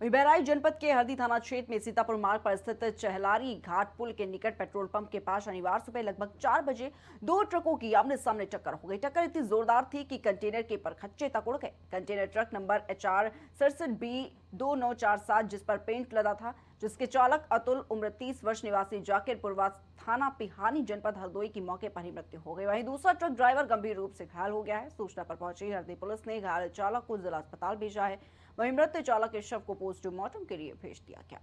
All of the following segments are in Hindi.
वहीं बहराइच जनपद के हरदी थाना क्षेत्र में सीतापुर मार्ग पर स्थित चहलारी घाट पुल के निकट पेट्रोल पंप के पास शनिवार सुबह लगभग 4 बजे दो ट्रकों की आमने सामने टक्कर हो गई। टक्कर इतनी जोरदार थी कि कंटेनर के परखच्चे तक उड़ गए। Container truck number HR 67B2947 जिस पर पेंट लदा था, जिसके चालक अतुल उम्र 30 वर्ष निवासी जाकिरपुर थाना पिहानी जनपद हरदोई की मौके पर ही मृत्यु हो गई। वहीं दूसरा ट्रक ड्राइवर गंभीर रूप से घायल हो गया है। सूचना पर पहुंची हरदी पुलिस ने घायल चालक को जिला अस्पताल भेजा है। वहीं मृत चालक के शव को पोस्टमार्टम के लिए भेज दिया गया।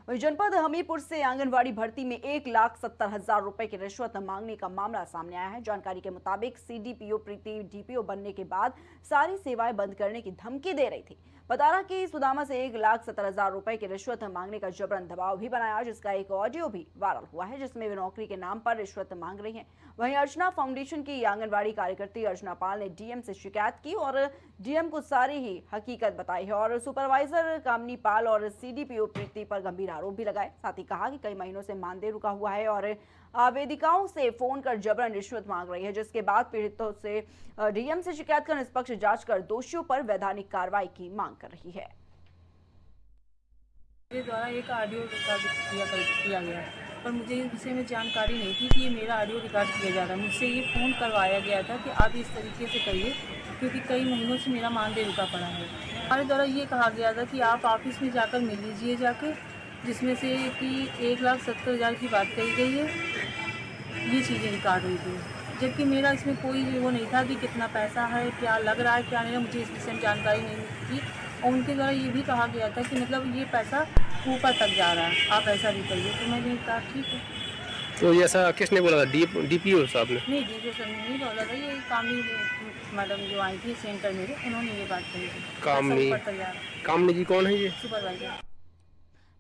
वहीं जनपद हमीरपुर से आंगनवाड़ी भर्ती में 1,70,000 रुपए की रिश्वत मांगने का मामला सामने आया है। जानकारी के मुताबिक CDPO प्रीति DPO बनने के बाद सारी सेवाएं बंद करने की धमकी दे रही थी। बता रहा कि सुदामा से 1,70,000 रुपए की रिश्वत मांगने का जबरन दबाव भी बनाया, जिसका एक ऑडियो भी वायरल हुआ है, जिसमें वे नौकरी के नाम पर रिश्वत मांग रही हैं। वहीं अर्चना फाउंडेशन की आंगनवाड़ी कार्यकर्ती अर्चना पाल ने DM से शिकायत की और DM को सारी ही हकीकत बताई है और सुपरवाइजर कामनी पाल और CDPO प्रीति पर गंभीर आरोप भी लगाए। साथ ही कहा कि कई महीनों से मानदेय रुका हुआ है और आवेदिकाओं से फोन कर जबरन रिश्वत मांग रही है, जिसके बाद पीड़ितों से DM से शिकायत कर निष्पक्ष जांच कर दोषियों पर वैधानिक कार्रवाई की मांग कर रही है। मेरे द्वारा एक ऑडियो रिकॉर्ड किया गया, पर मुझे इस विषय में जानकारी नहीं थी कि ये मेरा ऑडियो रिकॉर्ड किया जा रहा है। मुझसे ये फ़ोन करवाया गया था कि आप इस तरीके से करिए, क्योंकि कई महीनों से मेरा मानदेय रुका पड़ा है। हमारे द्वारा ये कहा गया था कि आप ऑफिस में जाकर मिल लीजिए जाके, जिसमें से कि 1,70,000 की बात कही गई है। ये चीज़ें रिकॉर्ड हुई थी, जबकि मेरा इसमें कोई वो नहीं था कि कितना पैसा है, क्या लग रहा है, क्या नहीं, मुझे इस विषय में जानकारी नहीं थी। और उनके द्वारा ये भी कहा गया था कि मतलब ये पैसा ऊपर तक जा रहा है, आप ऐसा भी करिए। तो मैंने कहा ठीक है। तो ये ऐसा किसने बोला था? DPO साहब ने? नहीं, DPO सर ने नहीं बोला था, ये कामनी मैडम जो आई थी सेंटर में, उन्होंने ये बात कही थी। कामनी जी कौन है ये? सुपरवाइजर।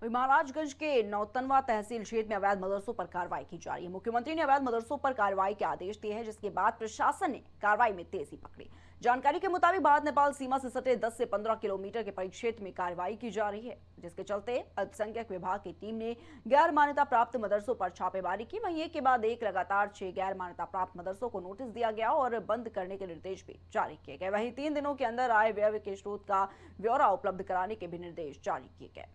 वहीं महाराजगंज के नौतनवा तहसील क्षेत्र में अवैध मदरसों पर कार्रवाई की जा रही है। मुख्यमंत्री ने अवैध मदरसों पर कार्रवाई के आदेश दिए हैं, जिसके बाद प्रशासन ने कार्रवाई में तेजी पकड़ी। जानकारी के मुताबिक भारत नेपाल सीमा से सटे 10 से 15 किलोमीटर के परिक्षेत्र में कार्रवाई की जा रही है, जिसके चलते अल्पसंख्यक विभाग की टीम ने गैर मान्यता प्राप्त मदरसों पर छापेमारी की। वहीं एक के बाद एक लगातार 6 गैर मान्यता प्राप्त मदरसों को नोटिस दिया गया और बंद करने के निर्देश भी जारी किए गए। वहीं 3 दिनों के अंदर आय व्यय के स्रोत का ब्यौरा उपलब्ध कराने के भी निर्देश जारी किए गए।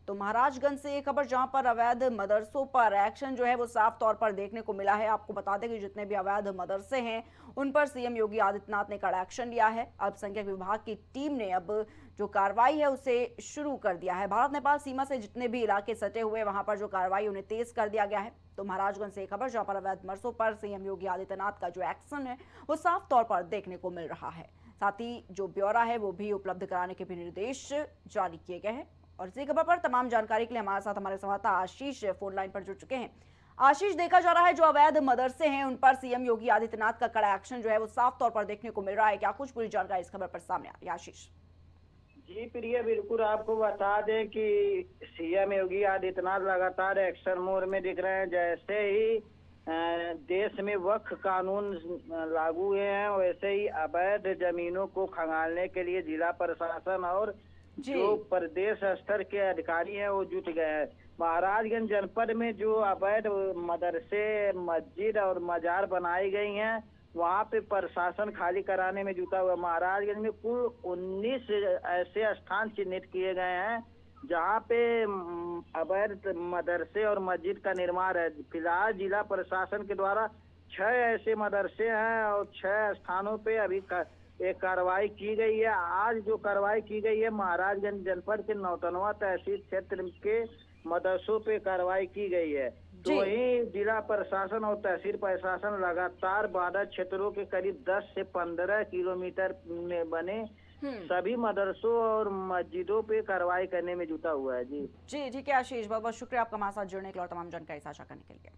तो महाराजगंज से एक खबर जहां पर अवैध मदरसों पर एक्शन जो है वो साफ तौर पर देखने को मिला है। आपको बता दें कि जितने भी अवैध मदरसे हैं उन पर CM योगी आदित्यनाथ ने कड़ा एक्शन लिया है। अल्पसंख्यक विभाग की टीम ने अब जो कार्रवाई है उसे शुरू कर दिया है। भारत नेपाल सीमा से जितने भी इलाके सटे हुए वहां पर जो कार्रवाई उन्हें तेज कर दिया गया है। तो महाराजगंज से एक खबर जहां पर अवैध मदरसों पर CM योगी आदित्यनाथ का जो एक्शन है वो साफ तौर पर देखने को मिल रहा है। साथ ही जो ब्यौरा है वो भी उपलब्ध कराने के भी निर्देश जारी किए गए हैं। और इसी खबर पर तमाम जानकारी के लिए हमारे साथ हमारे संवाददाता आशीष फोन लाइन पर जुड़ चुके हैं। आशीष, देखा जा रहा है जो अवैध मदरसे हैं उन पर CM योगी आदित्यनाथ का कड़ा एक्शन जो है वो साफ तौर पर देखने को मिल रहा है। क्या कुछ पूरी जानकारी इस खबर पर सामने आ रही है आशीष? जी प्रिया, बिल्कुल आपको बता दें कि CM योगी आदित्यनाथ लगातार एक्शन मोड में दिख रहे हैं। जैसे ही देश में वक्फ कानून लागू हुए हैं, वैसे ही अवैध जमीनों को खंगालने के लिए जिला प्रशासन और जो प्रदेश स्तर के अधिकारी हैं वो जुट गए हैं। महाराजगंज जनपद में जो अवैध मदरसे, मस्जिद और मजार बनाई गई हैं, वहाँ पे प्रशासन खाली कराने में जुटा हुआ। महाराजगंज में कुल 19 ऐसे स्थान चिन्हित किए गए हैं जहाँ पे अवैध मदरसे और मस्जिद का निर्माण है। फिलहाल जिला प्रशासन के द्वारा 6 ऐसे मदरसे हैं और 6 स्थानों पे अभी एक कार्रवाई की गई है। आज जो कार्रवाई की गई है महाराजगंज जनपद के नौतनवा तहसील क्षेत्र के मदरसों पे कार्रवाई की गई है। तो वहीं जिला प्रशासन और तहसील प्रशासन लगातार बाधा क्षेत्रों के करीब 10 से 15 किलोमीटर में बने सभी मदरसों और मस्जिदों पे कार्रवाई करने में जुटा हुआ है। जी ठीक है आशीष, बहुत बहुत शुक्रिया आपका हमारे साथ जुड़ने के लिए और तमाम जानकारी साझा करने के लिए।